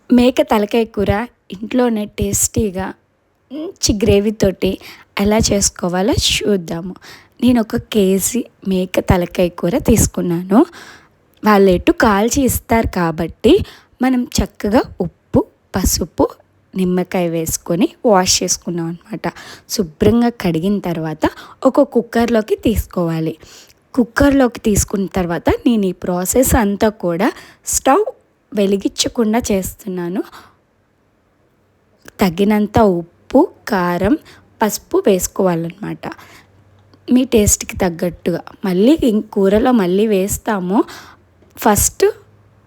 మేక తలకాయ కూర ఇంట్లోనే టేస్టీగా మంచి గ్రేవీతోటి ఎలా చేసుకోవాలో చూద్దాము. నేను ఒక కేజీ మేక తలకాయ కూర తీసుకున్నాను. వాళ్ళు ఎటు కాల్చి ఇస్తారు కాబట్టి మనం చక్కగా ఉప్పు, పసుపు, నిమ్మకాయ వేసుకొని వాష్ చేసుకున్నాం అనమాట. శుభ్రంగా కడిగిన తర్వాత ఒక కుక్కర్లోకి తీసుకోవాలి. కుక్కర్లోకి తీసుకున్న తర్వాత నేను ఈ ప్రాసెస్ అంతా కూడా స్టవ్ వెలిగించకుండా చేస్తున్నాను. తగినంత ఉప్పు, కారం, పసుపు వేసుకోవాలన్నమాట. మీ టేస్ట్కి తగ్గట్టుగా. మళ్ళీ కూరలో మళ్ళీ వేస్తాము. ఫస్ట్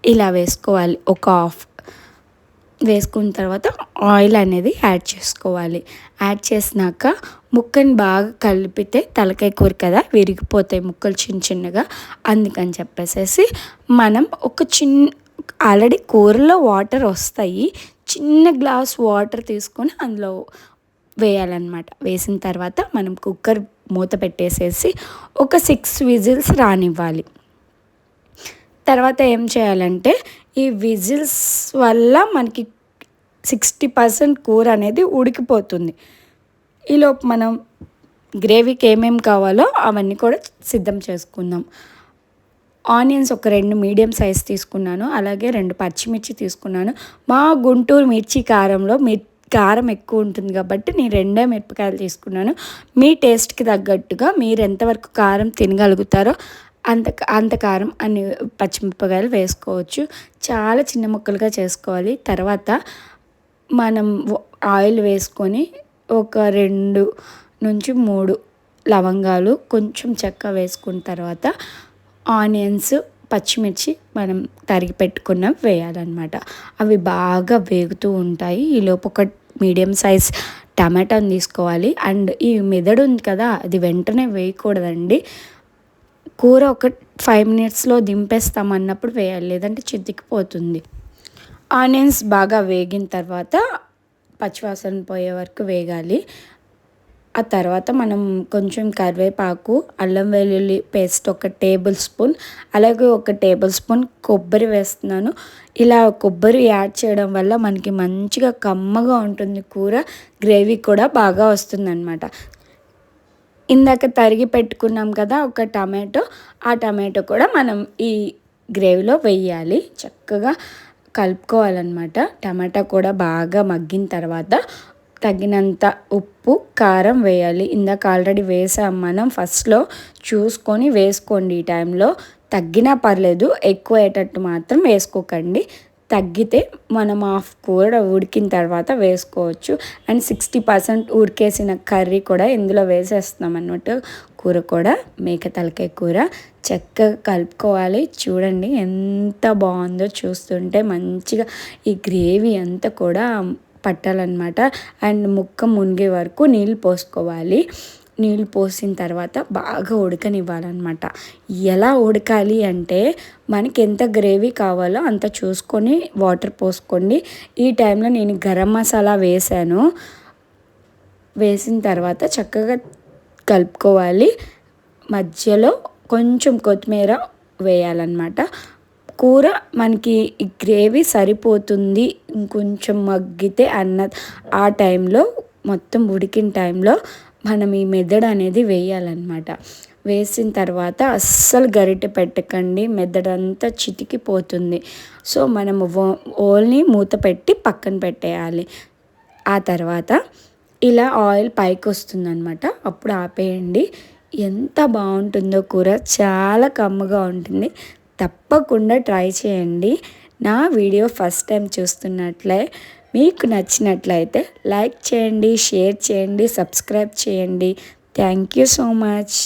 ఇలా వేసుకోవాలి. ఒక హాఫ్ వేసుకున్న తర్వాత ఆయిల్ అనేది యాడ్ చేసుకోవాలి. యాడ్ చేసినాక ముక్కని బాగా కలిపితే తలకాయ కూర కదా, విరిగిపోతాయి ముక్కలు చిన్న చిన్నగా. అందుకని చెప్పేసి మనం ఒక ఆల్రెడీ కూరలో వాటర్ వస్తాయి, చిన్న గ్లాస్ వాటర్ తీసుకొని అందులో వేయాలన్నమాట. వేసిన తర్వాత మనం కుక్కర్ మూత పెట్టేసేసి ఒక 6 విజిల్స్ రానివ్వాలి. తర్వాత ఏం చేయాలంటే ఈ విజిల్స్ వల్ల మనకి 60% కూర అనేది ఉడికిపోతుంది. ఈలోపు మనం గ్రేవీకి ఏమేమి కావాలో అవన్నీ కూడా సిద్ధం చేసుకుందాం. ఆనియన్స్ ఒక 2 మీడియం సైజ్ తీసుకున్నాను. అలాగే 2 పచ్చిమిర్చి తీసుకున్నాను. మా గుంటూరు మిర్చి కారంలో కారం ఎక్కువ ఉంటుంది కాబట్టి నేను 2 మిరపకాయలు తీసుకున్నాను. మీ టేస్ట్కి తగ్గట్టుగా మీరు ఎంతవరకు కారం తినగలుగుతారో అంత కారం అన్ని పచ్చిమిరపకాయలు వేసుకోవచ్చు. చాలా చిన్న ముక్కలుగా చేసుకోవాలి. తర్వాత మనం ఆయిల్ వేసుకొని ఒక 2 నుంచి 3 లవంగాలు, కొంచెం చెక్క వేసుకున్న తర్వాత ఆనియన్స్, పచ్చిమిర్చి మనం తరిగి పెట్టుకున్నవి వేయాలన్నమాట. అవి బాగా వేగుతూ ఉంటాయి. ఈలోపు ఒక మీడియం సైజ్ టమాటాని తీసుకోవాలి. అండ్ ఈ మెదడు ఉంది కదా, అది వెంటనే వేయకూడదండి. కూర ఒక 5 మినిట్స్లో దింపేస్తాం అన్నప్పుడు వేయాలి, లేదంటే చితికిపోతుంది. ఆనియన్స్ బాగా వేగిన తర్వాత పచ్చివాసన పోయే వరకు వేగాలి. ఆ తర్వాత మనం కొంచెం కరివేపాకు, అల్లం వెల్లుల్లి పేస్ట్ ఒక టేబుల్ స్పూన్, అలాగే ఒక టేబుల్ స్పూన్ కొబ్బరి వేస్తున్నాను. ఇలా కొబ్బరి యాడ్ చేయడం వల్ల మనకి మంచిగా కమ్మగా ఉంటుంది కూర. గ్రేవీ కూడా బాగా వస్తుందన్నమాట. ఇందాక తరిగి పెట్టుకున్నాం కదా ఒక టమాటో, ఆ టమాటో కూడా మనం ఈ గ్రేవీలో వేయాలి. చక్కగా కలుపుకోవాలన్నమాట. టమాటా కూడా బాగా మగ్గిన తర్వాత తగినంత ఉప్పు, కారం వేయాలి. ఇందాక ఆల్రెడీ వేసాం మనం. ఫస్ట్లో చూసుకొని వేసుకోండి. ఈ టైంలో తగ్గినా పర్లేదు, ఎక్కువ అయ్యేటట్టు మాత్రం వేసుకోకండి. తగ్గితే మనం హాఫ్ కూర ఉడికిన తర్వాత వేసుకోవచ్చు. అండ్ 60% ఉడికేసిన కర్రీ కూడా ఇందులో వేసేస్తున్నాం అన్నట్టు. కూర కూడా మేక తలకాయ కూర చక్కగా కలుపుకోవాలి. చూడండి ఎంత బాగుందో, చూస్తుంటే మంచిగా ఈ గ్రేవీ అంతా కూడా పట్టాలన్నమాట. అండ్ ముక్క మునిగే వరకు నీళ్ళు పోసుకోవాలి. నీళ్ళు పోసిన తర్వాత బాగా ఉడకనివ్వాలన్నమాట. ఎలా ఉడకాలి అంటే మనకి ఎంత గ్రేవీ కావాలో అంత చూసుకొని వాటర్ పోసుకోండి. ఈ టైంలో నేను గరం మసాలా వేసాను. వేసిన తర్వాత చక్కగా కలుపుకోవాలి. మధ్యలో కొంచెం కొత్తిమీర వేయాలన్నమాట. కూర మనకి ఈ గ్రేవీ సరిపోతుంది, ఇంకొంచెం మగ్గితే ఆ టైంలో, మొత్తం ఉడికిన టైంలో మనం ఈ మెదడు అనేది వేయాలన్నమాట. వేసిన తర్వాత అస్సలు గరిటె పెట్టకండి, మెదడంతా చితికిపోతుంది. సో మనము ఓన్లీ మూత పెట్టి పక్కన పెట్టేయాలి. ఆ తర్వాత ఇలా ఆయిల్ పైకి వస్తుందన్నమాట. అప్పుడు ఆపేయండి. ఎంత బాగుంటుందో కూర, చాలా కమ్మగా ఉంటుంది. తప్పకుండా ట్రై చేయండి. నా వీడియో ఫస్ట్ టైం చూస్తున్నట్లే మీకు నచ్చినట్లయితే లైక్ చేయండి, షేర్ చేయండి, సబ్స్క్రైబ్ చేయండి. Thank you so much.